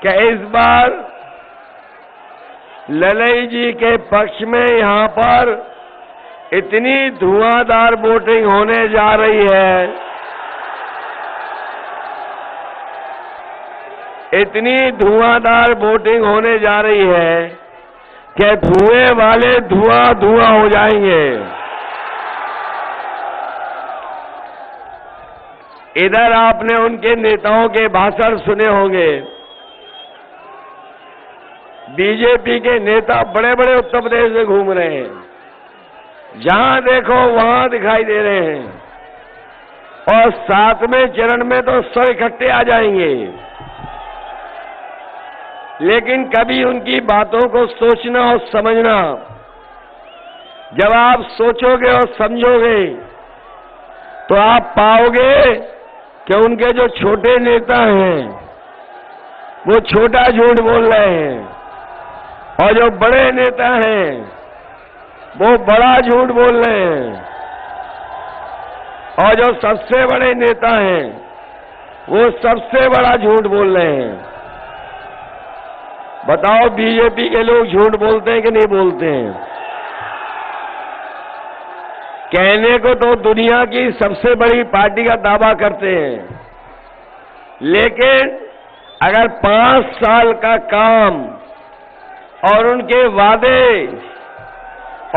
कि इस बार ललई जी के पक्ष में यहां पर इतनी धुआंधार वोटिंग होने जा रही है, इतनी धुआंधार वोटिंग होने जा रही है कि धुएं वाले धुआं धुआं हो जाएंगे। इधर आपने उनके नेताओं के भाषण सुने होंगे। बीजेपी के नेता बड़े बड़े उत्तर प्रदेश में घूम रहे हैं, जहां देखो वहां दिखाई दे रहे हैं, और 7वें चरण में तो सब इकट्ठे आ जाएंगे। लेकिन कभी उनकी बातों को सोचना और समझना, जब आप सोचोगे और समझोगे तो आप पाओगे कि उनके जो छोटे नेता हैं वो छोटा झूठ बोल रहे हैं, और जो बड़े नेता हैं वो बड़ा झूठ बोल रहे हैं, और जो सबसे बड़े नेता हैं वो सबसे बड़ा झूठ बोल रहे हैं। बताओ बीजेपी के लोग झूठ बोलते हैं कि नहीं बोलते हैं? कहने को तो दुनिया की सबसे बड़ी पार्टी का दावा करते हैं, लेकिन अगर 5 साल का काम और उनके वादे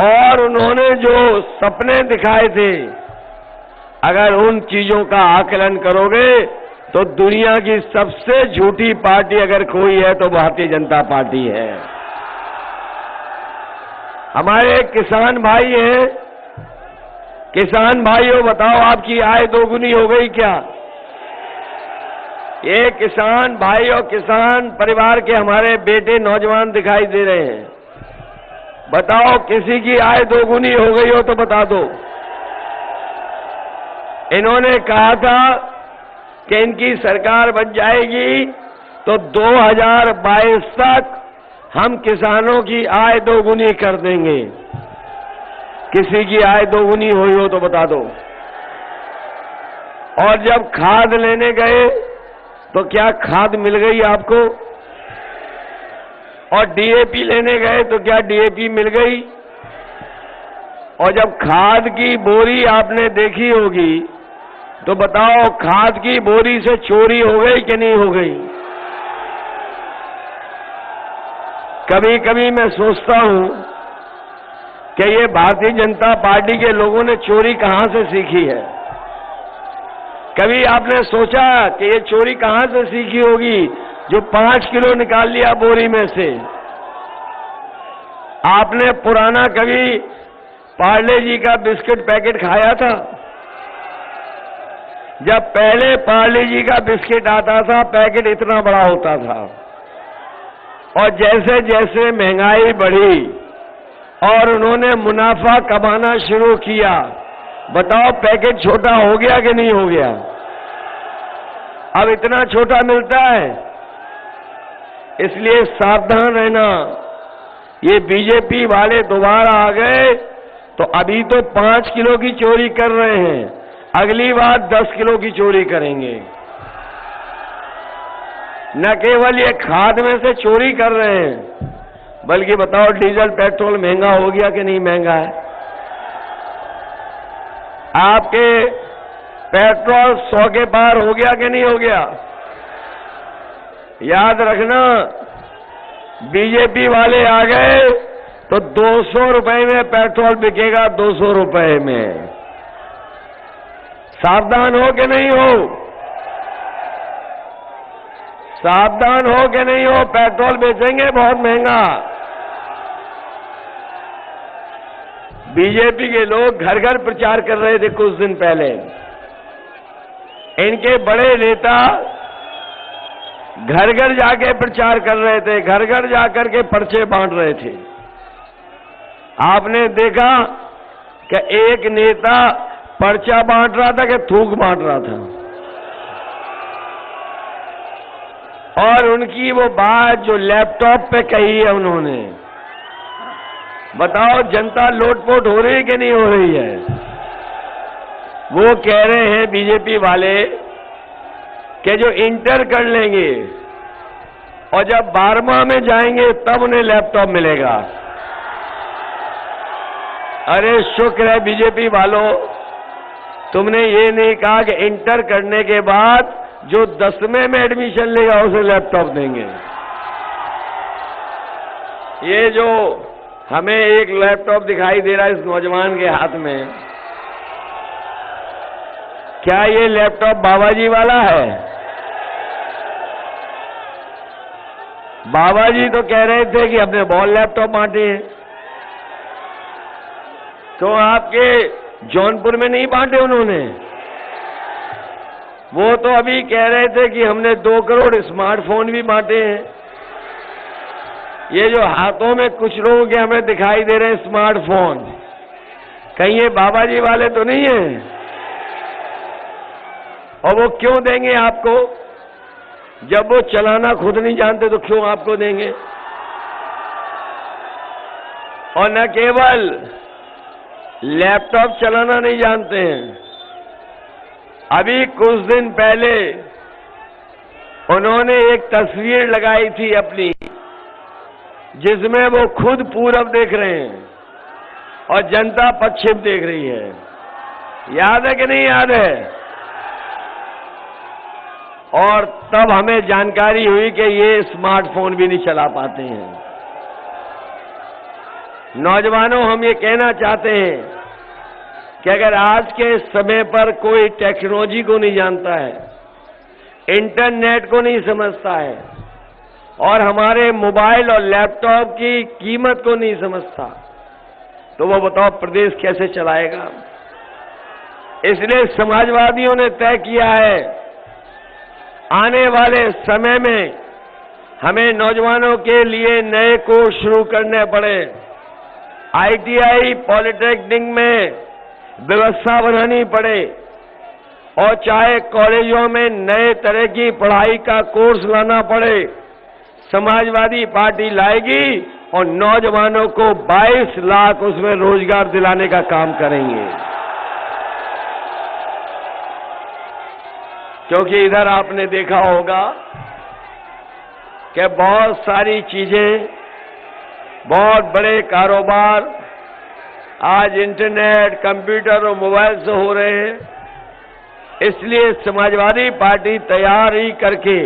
और उन्होंने जो सपने दिखाए थे, अगर उन चीजों का आकलन करोगे तो दुनिया की सबसे झूठी पार्टी अगर कोई है तो भारतीय जनता पार्टी है। हमारे किसान भाई हैं, किसान भाइयों बताओ आपकी आय दोगुनी हो गई क्या? ये किसान भाई और किसान परिवार के हमारे बेटे नौजवान दिखाई दे रहे हैं। बताओ किसी की आय दोगुनी हो गई हो तो बता दो। इन्होंने कहा था कि इनकी सरकार बन जाएगी तो 2022 तक हम किसानों की आय दोगुनी कर देंगे। किसी की आय दोगुनी हुई हो तो बता दो। और जब खाद लेने गए तो क्या खाद मिल गई आपको? और डीएपी लेने गए तो क्या डीएपी मिल गई? और जब खाद की बोरी आपने देखी होगी तो बताओ खाद की बोरी से चोरी हो गई कि नहीं हो गई? कभी कभी मैं सोचता हूं कि ये भारतीय जनता पार्टी के लोगों ने चोरी कहां से सीखी है? कभी आपने सोचा कि ये चोरी कहां से सीखी होगी जो 5 किलो निकाल लिया बोरी में से? आपने पुराना कभी पार्ले जी का बिस्किट पैकेट खाया था? जब पहले पार्ले जी का बिस्किट आता था पैकेट इतना बड़ा होता था, और जैसे जैसे महंगाई बढ़ी और उन्होंने मुनाफा कमाना शुरू किया, बताओ पैकेट छोटा हो गया कि नहीं हो गया? अब इतना छोटा मिलता है। इसलिए सावधान रहना। ये बीजेपी वाले दोबारा आ गए तो अभी तो 5 किलो की चोरी कर रहे हैं, अगली बार 10 किलो की चोरी करेंगे। न केवल ये खाद में से चोरी कर रहे हैं, बल्कि बताओ डीजल पेट्रोल महंगा हो गया कि नहीं महंगा है? आपके पेट्रोल 100 के पार हो गया कि नहीं हो गया? याद रखना, बीजेपी वाले आ गए तो 200 रुपए में पेट्रोल बिकेगा, 200 रुपए में। सावधान हो कि नहीं हो? सावधान हो कि नहीं हो? पेट्रोल बेचेंगे बहुत महंगा। बीजेपी के लोग घर घर प्रचार कर रहे थे कुछ दिन पहले। इनके बड़े नेता घर घर जाके प्रचार कर रहे थे, घर घर जाकर के पर्चे बांट रहे थे। आपने देखा कि एक नेता पर्चा बांट रहा था कि थूक बांट रहा था, और उनकी वो बात जो लैपटॉप पे कही है उन्होंने, बताओ जनता लोटपोट हो रही है कि नहीं हो रही है? वो कह रहे हैं बीजेपी वाले कि जो इंटर कर लेंगे और जब 12वां में जाएंगे तब उन्हें लैपटॉप मिलेगा। अरे शुक्र है बीजेपी वालों, तुमने ये नहीं कहा कि इंटर करने के बाद जो 10वें में एडमिशन लेगा उसे लैपटॉप देंगे। ये जो हमें एक लैपटॉप दिखाई दे रहा है इस नौजवान के हाथ में, क्या ये लैपटॉप बाबा जी वाला है? बाबा जी तो कह रहे थे कि अपने बॉल लैपटॉप बांटे हैं, तो आपके जौनपुर में नहीं बांटे उन्होंने? वो तो अभी कह रहे थे कि हमने 2 करोड़ स्मार्टफोन भी बांटे हैं। ये जो हाथों में कुछ लोगों के हमें दिखाई दे रहे हैं स्मार्टफोन, कहीं ये बाबा जी वाले तो नहीं है? और वो क्यों देंगे आपको? जब वो चलाना खुद नहीं जानते तो क्यों आपको देंगे? और न केवल लैपटॉप चलाना नहीं जानते हैं, अभी कुछ दिन पहले उन्होंने एक तस्वीर लगाई थी अपनी, जिसमें वो खुद पूरब देख रहे हैं और जनता पश्चिम देख रही है। याद है कि नहीं याद है? और तब हमें जानकारी हुई कि ये स्मार्टफोन भी नहीं चला पाते हैं। नौजवानों, हम ये कहना चाहते हैं कि अगर आज के समय पर कोई टेक्नोलॉजी को नहीं जानता है, इंटरनेट को नहीं समझता है और हमारे मोबाइल और लैपटॉप की कीमत को नहीं समझता, तो वो बताओ प्रदेश कैसे चलाएगा? इसलिए समाजवादियों ने तय किया है आने वाले समय में हमें नौजवानों के लिए नए कोर्स शुरू करने पड़े। ITI पॉलिटेक्निक में व्यवस्था बनानी पड़े और चाहे कॉलेजों में नए तरह की पढ़ाई का कोर्स लाना पड़े। समाजवादी पार्टी लाएगी और नौजवानों को 22 लाख उसमें रोजगार दिलाने का काम करेंगे। क्योंकि इधर आपने देखा होगा कि बहुत सारी चीजें, बहुत बड़े कारोबार आज इंटरनेट, कंप्यूटर और मोबाइल से हो रहे हैं। इसलिए समाजवादी पार्टी तैयारी करके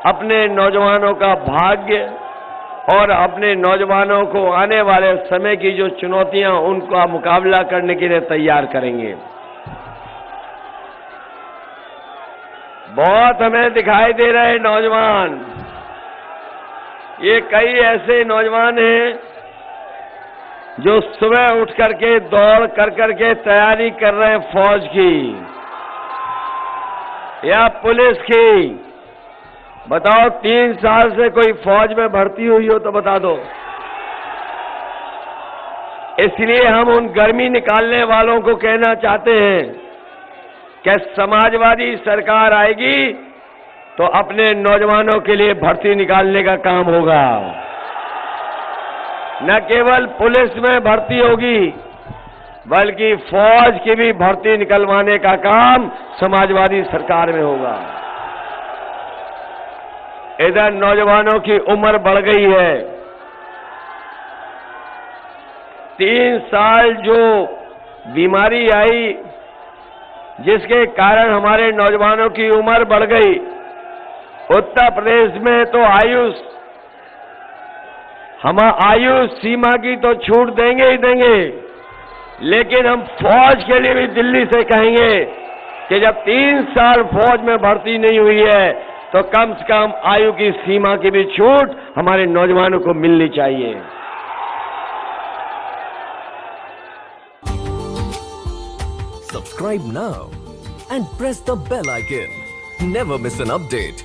अपने नौजवानों का भाग्य और अपने नौजवानों को आने वाले समय की जो चुनौतियां उनका मुकाबला करने के लिए तैयार करेंगे। बहुत हमें दिखाई दे रहे नौजवान, ये कई ऐसे नौजवान हैं जो सुबह उठ करके दौड़ कर करके तैयारी कर रहे हैं फौज की या पुलिस की। बताओ 3 साल से कोई फौज में भर्ती हुई हो तो बता दो। इसलिए हम उन गर्मी निकालने वालों को कहना चाहते हैं कि समाजवादी सरकार आएगी तो अपने नौजवानों के लिए भर्ती निकालने का काम होगा। न केवल पुलिस में भर्ती होगी बल्कि फौज की भी भर्ती निकलवाने का काम समाजवादी सरकार में होगा। इधर नौजवानों की उम्र बढ़ गई है। 3 साल जो बीमारी आई जिसके कारण हमारे नौजवानों की उम्र बढ़ गई, उत्तर प्रदेश में तो आयु सीमा की तो छूट देंगे ही देंगे, लेकिन हम फौज के लिए भी दिल्ली से कहेंगे कि जब 3 साल फौज में भर्ती नहीं हुई है तो कम से कम आयु की सीमा की भी छूट हमारे नौजवानों को मिलनी चाहिए। Subscribe now and press the bell icon. Never miss an update.